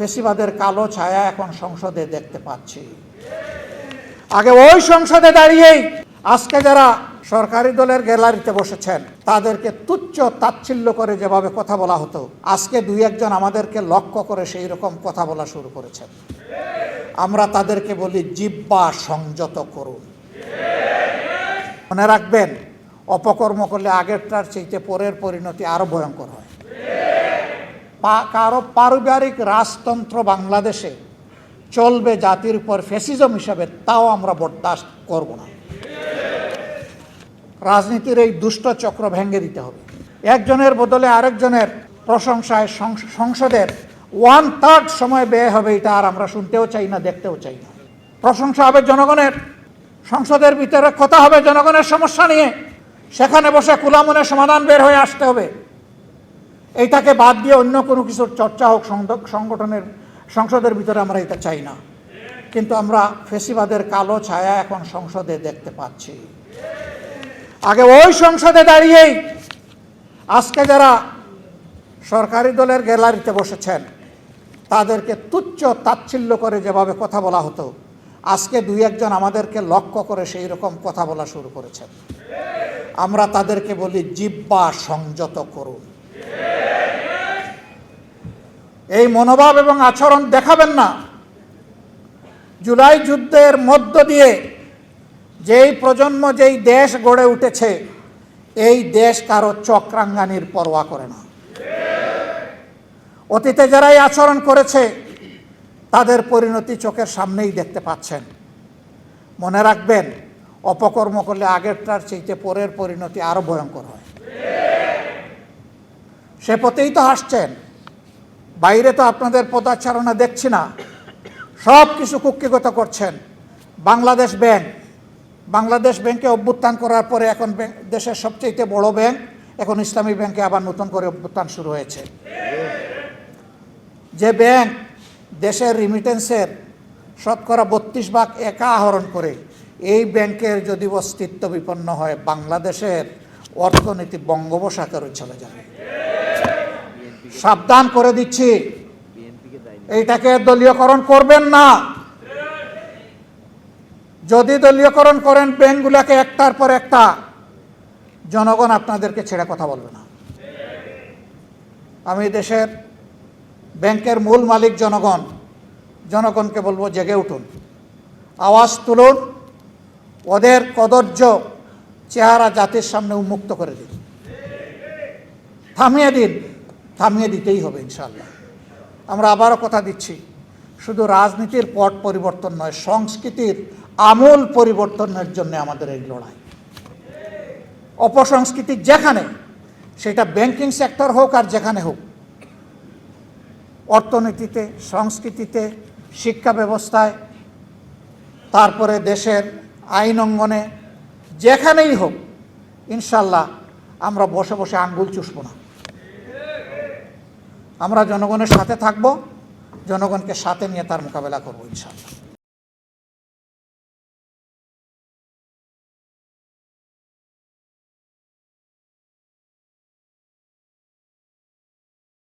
ফেসিবাদের কালো ছায়া এখন সংসদে দেখতে পাচ্ছি। আগে ওই সংসদে দাঁড়িয়েই আজকে যারা সরকারি দলের গ্যালারিতে বসেছেন তাদেরকে তুচ্ছ তাচ্ছিল্য করে যেভাবে কথা বলা হতো, আজকে দুই একজন আমাদেরকে লক্ষ্য করে সেই রকম কথা বলা শুরু করেছেন। আমরা তাদেরকে বলি জিহ্বা সংযত করুন। মনে রাখবেন, অপকর্ম করলে আগেরটার চাইতে পরের পরিণতি আরো ভয়ঙ্কর হয়। কারো পারিবারিক রাজতন্ত্র বাংলাদেশে চলবে জাতির উপর ফ্যাসিজম হিসাবে, তাও আমরা বরদাস্ত করব না। রাজনীতির এই দুষ্ট চক্র ভেঙে দিতে হবে। একজনের বদলে আরেকজনের প্রশংসায় সংসদের 1/3 সময় ব্যয় হবে, এটা আর আমরা শুনতেও চাই না, দেখতেও চাই না। প্রশংসা হবে জনগণের, সংসদের ভিতরে কথা হবে জনগণের সমস্যা নিয়ে, সেখানে বসে খোলামনে সমাধান বের হয়ে আসতে হবে। এইটাকে বাদ দিয়ে অন্য কোনো কিছুর চর্চা হোক সংগঠনের সংসদের ভিতরে, আমরা এটা চাই না। কিন্তু আমরা ফেসিবাদের কালো ছায়া এখন সংসদে দেখতে পাচ্ছি। আগে ওই সংসদে দাঁড়িয়েই আজকে যারা সরকারি দলের গ্যালারিতে বসেছেন তাদেরকে তুচ্ছ তাচ্ছিল্য করে যেভাবে কথা বলা হতো, আজকে দুই একজন আমাদেরকে লক্ষ্য করে সেই রকম কথা বলা শুরু করেছেন। আমরা তাদেরকে বলি জিহ্বা সংযত করুন। এই মনোভাব এবং আচরণ দেখাবেন না। জুলাই যুদ্ধের মধ্য দিয়ে যেই প্রজন্ম, যেই দেশ গড়ে উঠেছে, এই দেশ কারো চক্রাঙ্গানির পরোয়া করে না। অতীতে যারাই আচরণ করেছে তাদের পরিণতি চোখের সামনেই দেখতে পাচ্ছেন। মনে রাখবেন, অপকর্ম করলে আগেরটার চাইতে পরের পরিণতি আরো ভয়ঙ্কর হয়। সে পথেই তো হাসছেন, বাইরে তো আপনাদের পদাচারণা দেখছি না, সব কিছু কুক্ষিগত করছেন। বাংলাদেশ ব্যাংকে অভ্যুত্থান করার পরে এখন দেশের সবচেয়ে বড় ব্যাংক, এখন ইসলামী ব্যাংকে আবার নতুন করে অভ্যুত্থান শুরু হয়েছে। যে ব্যাংক দেশের রিমিটেন্সের শতকরা 32% একা আহরণ করে, এই ব্যাংকের যদি অস্তিত্ব বিপন্ন হয়, বাংলাদেশের অর্থনীতি বঙ্গোপসাগরে চলে যাবে। সাবধান করে দিচ্ছি, এইটাকে দলীয়করণ করবেন না। যদি দলীয়করণ করেন ব্যাংকগুলোকে একটার পর একটা, জনগণ আপনাদেরকে ছেড়ে কথা বলবে না। আমি দেশের ব্যাংকের মূল মালিক জনগণকে বলবো, জেগে উঠুন, আওয়াজ তুলুন, ওদের কদর্য চেহারা জাতির সামনে উন্মুক্ত করে দিন, থামিয়ে দিতেই হবে ইনশাআল্লাহ। আমরা আবারও কথা দিচ্ছি, শুধু রাজনীতির পট পরিবর্তন নয়, সংস্কৃতির আমূল পরিবর্তনের জন্য আমাদের এই লড়াই। অপসংস্কৃতি যেখানে, সেটা ব্যাংকিং সেক্টর হোক আর যেখানে হোক, অর্থনীতিতে, সংস্কৃতিতে, শিক্ষা ব্যবস্থায়, তারপরে দেশের আইন অঙ্গনে, যেখানেই হোক, ইনশাল্লাহ আমরা বসে বসে আঙ্গুল চুষব না। আমরা জনগণের সাথে থাকব, জনগণকে সাথে নিয়ে তার মোকাবেলা করব ইনশাল্লাহ।